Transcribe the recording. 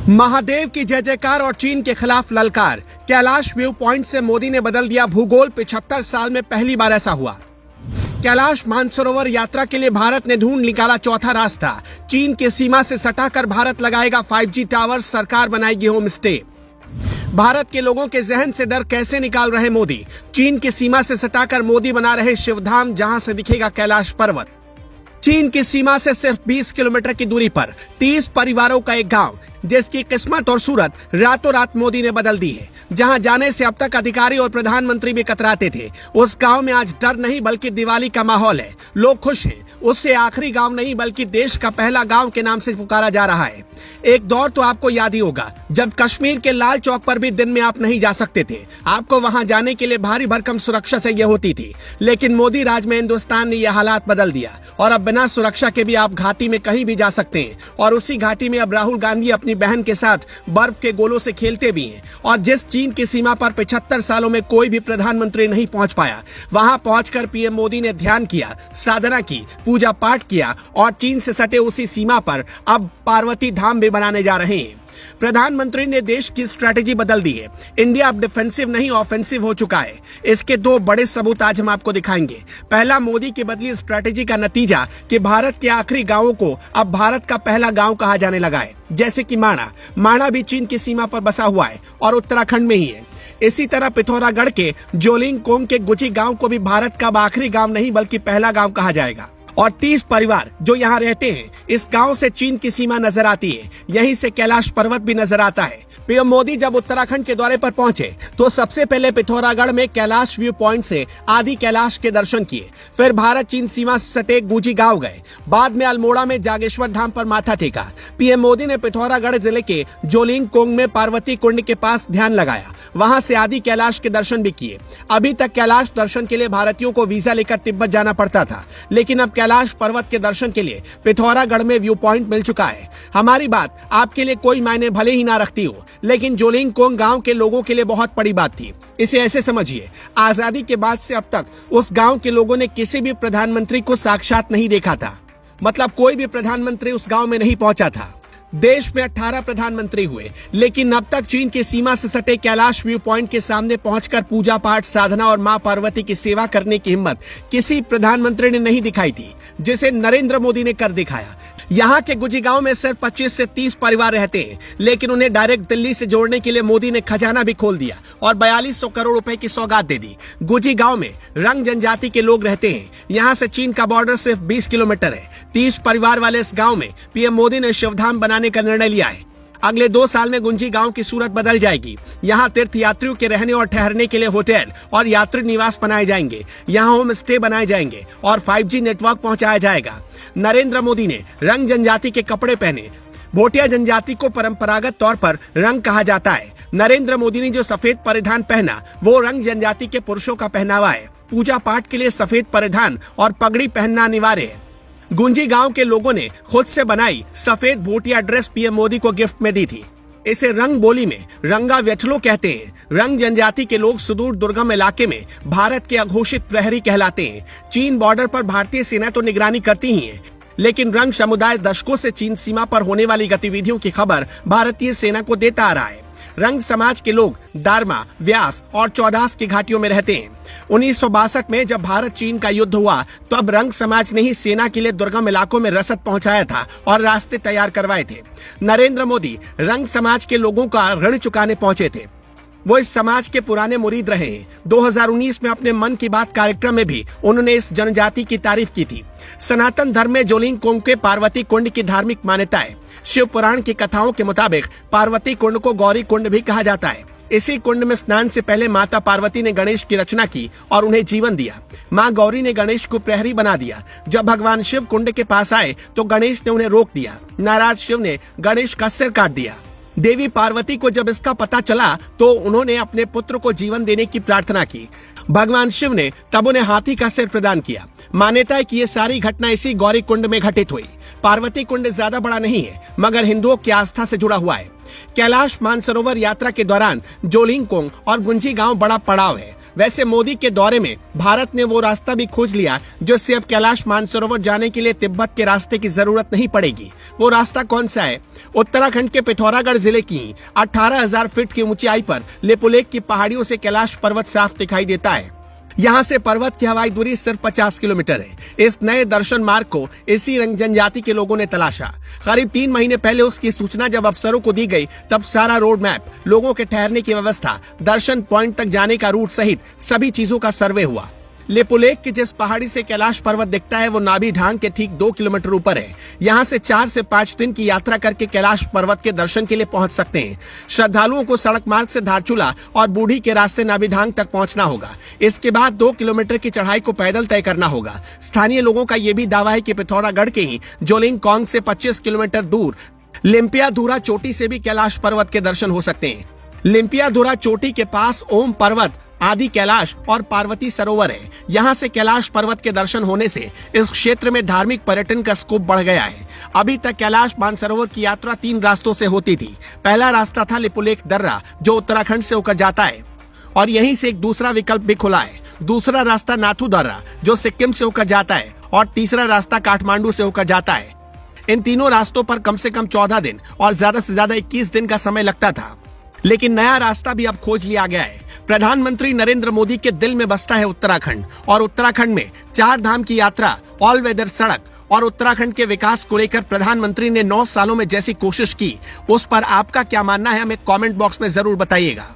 महादेव की जय जयकार और चीन के खिलाफ ललकार। कैलाश व्यू पॉइंट से मोदी ने बदल दिया भूगोल। 75 साल में पहली बार ऐसा हुआ। कैलाश मानसरोवर यात्रा के लिए भारत ने ढूंढ निकाला चौथा रास्ता। चीन की सीमा से सटाकर भारत लगाएगा 5G टावर, सरकार बनाएगी होम स्टे। भारत के लोगों के जहन से डर कैसे निकाल रहे मोदी। चीन की सीमा से सटाकर मोदी बना रहे शिवधाम, जहां से दिखेगा कैलाश पर्वत। चीन की सीमा से सिर्फ 20 किलोमीटर की दूरी पर 30 परिवारों का एक गांव, जिसकी किस्मत और सूरत रातों रात मोदी ने बदल दी है। जहां जाने से अब तक अधिकारी और प्रधानमंत्री भी कतराते थे, उस गांव में आज डर नहीं बल्कि दिवाली का माहौल है। लोग खुश हैं। उससे आखिरी गांव नहीं बल्कि देश का पहला गांव के नाम से पुकारा जा रहा है। एक दौर तो आपको याद ही होगा जब कश्मीर के लाल चौक पर भी दिन में आप नहीं जा सकते थे। आपको वहां जाने के लिए भारी भरकम सुरक्षा चाहिए होती थी, लेकिन मोदी राज में हिंदुस्तान ने यह हालात बदल दिया और अब बिना सुरक्षा के भी आप घाटी में कहीं भी जा सकते हैं। और उसी घाटी में अब राहुल गांधी अपनी बहन के साथ बर्फ के गोलों से खेलते भी हैं। और जिस चीन की सीमा पर 75 सालों में कोई भी प्रधानमंत्री नहीं पहुंच पाया, वहां पहुंचकर पीएम मोदी ने ध्यान किया, साधना की, पूजा पाठ किया और चीन से सटे उसी सीमा पर अब पार्वती धाम भी बनाने जा रहे हैं। प्रधानमंत्री ने देश की स्ट्रैटेजी बदल दी है। इंडिया अब डिफेंसिव नहीं ऑफेंसिव हो चुका है। इसके दो बड़े सबूत आज हम आपको दिखाएंगे। पहला, मोदी की बदली स्ट्रैटेजी का नतीजा कि भारत के आखिरी गांवों को अब भारत का पहला गांव कहा जाने लगा है, जैसे कि माणा भी चीन की सीमा पर बसा हुआ है और उत्तराखंड में ही है। इसी तरह पिथौरागढ़ के जोलिंगकोंग के गुची गांव को भी भारत का आखिरी गांव नहीं बल्कि पहला गांव कहा जाएगा। और 30 परिवार जो यहाँ रहते हैं, इस गांव से चीन की सीमा नजर आती है। यहीं से कैलाश पर्वत भी नजर आता है। पीएम मोदी जब उत्तराखंड के दौरे पर पहुंचे तो सबसे पहले पिथौरागढ़ में कैलाश व्यू पॉइंट से आदि कैलाश के दर्शन किए। फिर भारत चीन सीमा से सटे गुजी गांव गए। बाद में अल्मोड़ा में जागेश्वर धाम पर माथा टेका। पीएम मोदी ने पिथौरागढ़ जिले के जोलिंगकोंग में पार्वती कुंड के पास ध्यान लगाया। वहां से आदि कैलाश के दर्शन भी किए। अभी तक कैलाश दर्शन के लिए भारतीयों को वीजा लेकर तिब्बत जाना पड़ता था, लेकिन अब कैलाश पर्वत के दर्शन के लिए पिथौरागढ़ में व्यू पॉइंट मिल चुका है। हमारी बात आपके लिए कोई मायने भले ही ना रखती हो, लेकिन जोलिंगकोंग गांव के लोगों के लिए बहुत बड़ी बात थी। इसे ऐसे समझिए, आजादी के बाद से अब तक उस गांव के लोगों ने किसी भी प्रधानमंत्री को साक्षात नहीं देखा था। मतलब कोई भी प्रधानमंत्री उस गांव में नहीं पहुंचा था। देश में 18 प्रधानमंत्री हुए, लेकिन अब तक चीन की सीमा से सटे कैलाश व्यू पॉइंट के सामने पहुंचकर पूजा पाठ, साधना और मां पार्वती की सेवा करने की हिम्मत किसी प्रधानमंत्री ने नहीं दिखाई थी, जिसे नरेंद्र मोदी ने कर दिखाया। यहाँ के गुजी गांव में सिर्फ 25 से 30 परिवार रहते हैं, लेकिन उन्हें डायरेक्ट दिल्ली से जोड़ने के लिए मोदी ने खजाना भी खोल दिया और 4200 करोड़ रुपए की सौगात दे दी। गुजी गांव में रंग जनजाति के लोग रहते हैं। यहाँ से चीन का बॉर्डर सिर्फ 20 किलोमीटर है। 30 परिवार वाले इस गांव में पीएम मोदी ने शिवधाम बनाने का निर्णय लिया है। अगले 2 साल में गुंजी गांव की सूरत बदल जाएगी। यहाँ तीर्थ यात्रियों के रहने और ठहरने के लिए होटल और यात्री निवास बनाए जाएंगे। यहाँ होम स्टे बनाए जाएंगे और 5G नेटवर्क पहुंचाया जाएगा। नरेंद्र मोदी ने रंग जनजाति के कपड़े पहने। भोटिया जनजाति को परंपरागत तौर पर रंग कहा जाता है। नरेंद्र मोदी ने जो सफेद परिधान पहना वो रंग जनजाति के पुरुषों का पहनावा है। पूजा पाठ के लिए सफेद परिधान और पगड़ी पहनना अनिवार्य है। गुंजी गांव के लोगों ने खुद से बनाई सफेद भोटिया ड्रेस पीएम मोदी को गिफ्ट में दी थी। इसे रंग बोली में रंगा व्यठलो कहते हैं। रंग जनजाति के लोग सुदूर दुर्गम इलाके में भारत के अघोषित प्रहरी कहलाते हैं। चीन बॉर्डर पर भारतीय सेना तो निगरानी करती ही है, लेकिन रंग समुदाय दशकों से चीन सीमा पर होने वाली गतिविधियों की खबर भारतीय सेना को देता आ रहा है। रंग समाज के लोग दारमा, व्यास और चौदास की घाटियों में रहते हैं। 1962 में जब भारत चीन का युद्ध हुआ तो अब रंग समाज ने ही सेना के लिए दुर्गम इलाकों में रसद पहुंचाया था और रास्ते तैयार करवाए थे। नरेंद्र मोदी रंग समाज के लोगों का ऋण चुकाने पहुंचे थे। वो इस समाज के पुराने मुरीद रहे हैं। 2019 में अपने मन की बात कार्यक्रम में भी उन्होंने इस जनजाति की तारीफ की थी। सनातन धर्म में जोलिंगकोंग के पार्वती कुंड की धार्मिक मान्यता है। शिव पुराण की कथाओं के मुताबिक पार्वती कुंड को गौरी कुंड भी कहा जाता है। इसी कुंड में स्नान से पहले माता पार्वती ने गणेश की रचना की और उन्हें जीवन दिया। माँ गौरी ने गणेश को प्रहरी बना दिया। जब भगवान शिव कुंड के पास आए तो गणेश ने उन्हें रोक दिया। नाराज शिव ने गणेश का सिर काट दिया। देवी पार्वती को जब इसका पता चला तो उन्होंने अपने पुत्र को जीवन देने की प्रार्थना की। भगवान शिव ने तब उन्हें हाथी का सिर प्रदान किया। मान्यता है कि ये सारी घटना इसी गौरी कुंड में घटित हुई। पार्वती कुंड ज्यादा बड़ा नहीं है, मगर हिंदुओं की आस्था से जुड़ा हुआ है। कैलाश मानसरोवर यात्रा के दौरान जोलिंगकोंग और गुंजी गांव बड़ा पड़ाव है। वैसे मोदी के दौरे में भारत ने वो रास्ता भी खोज लिया जिससे अब कैलाश मानसरोवर जाने के लिए तिब्बत के रास्ते की जरूरत नहीं पड़ेगी। वो रास्ता कौन सा है? उत्तराखंड के पिथौरागढ़ जिले की 18,000 फीट की ऊंचाई पर लिपुलेख की पहाड़ियों से कैलाश पर्वत साफ दिखाई देता है। यहाँ से पर्वत की हवाई दूरी सिर्फ 50 किलोमीटर है। इस नए दर्शन मार्ग को इसी रंग जनजाति के लोगों ने तलाशा। करीब 3 महीने पहले उसकी सूचना जब अफसरों को दी गई तब सारा रोड मैप, लोगों के ठहरने की व्यवस्था, दर्शन पॉइंट तक जाने का रूट सहित सभी चीजों का सर्वे हुआ। लिपुलेख की जिस पहाड़ी से कैलाश पर्वत दिखता है वो नाभि ढांग के ठीक 2 किलोमीटर ऊपर है। यहाँ से 4 से 5 दिन की यात्रा करके कैलाश पर्वत के दर्शन के लिए पहुंच सकते हैं। श्रद्धालुओं को सड़क मार्ग से धारचूला और बूढ़ी के रास्ते नाभि ढांग तक पहुंचना होगा। इसके बाद 2 किलोमीटर की चढ़ाई को पैदल तय करना होगा। स्थानीय लोगों का ये भी दावा है कि पिथौरागढ़ के ही जोलिंग कॉन्ग से 25 किलोमीटर दूर लिम्पियाधुरा चोटी से भी कैलाश पर्वत के दर्शन हो सकते हैं। लिम्पियाधुरा चोटी के पास ओम पर्वत, आदि कैलाश और पार्वती सरोवर है। यहाँ से कैलाश पर्वत के दर्शन होने से इस क्षेत्र में धार्मिक पर्यटन का स्कोप बढ़ गया है। अभी तक कैलाश मानसरोवर की यात्रा 3 रास्तों से होती थी। पहला रास्ता था लिपुलेख दर्रा जो उत्तराखंड से होकर जाता है और यहीं से एक दूसरा विकल्प भी खुला है। दूसरा रास्ता नाथू दर्रा जो सिक्किम से होकर जाता है और तीसरा रास्ता काठमांडू से होकर जाता है। इन तीनों रास्तों पर कम से कम 14 दिन और ज्यादा से ज्यादा 21 दिन का समय लगता था, लेकिन नया रास्ता भी अब खोज लिया गया है। प्रधानमंत्री नरेंद्र मोदी के दिल में बसता है उत्तराखंड और उत्तराखंड में 4 धाम की यात्रा, ऑल वेदर सड़क और उत्तराखंड के विकास को लेकर प्रधानमंत्री ने 9 सालों में जैसी कोशिश की, उस पर आपका क्या मानना है हमें कमेंट बॉक्स में जरूर बताइएगा।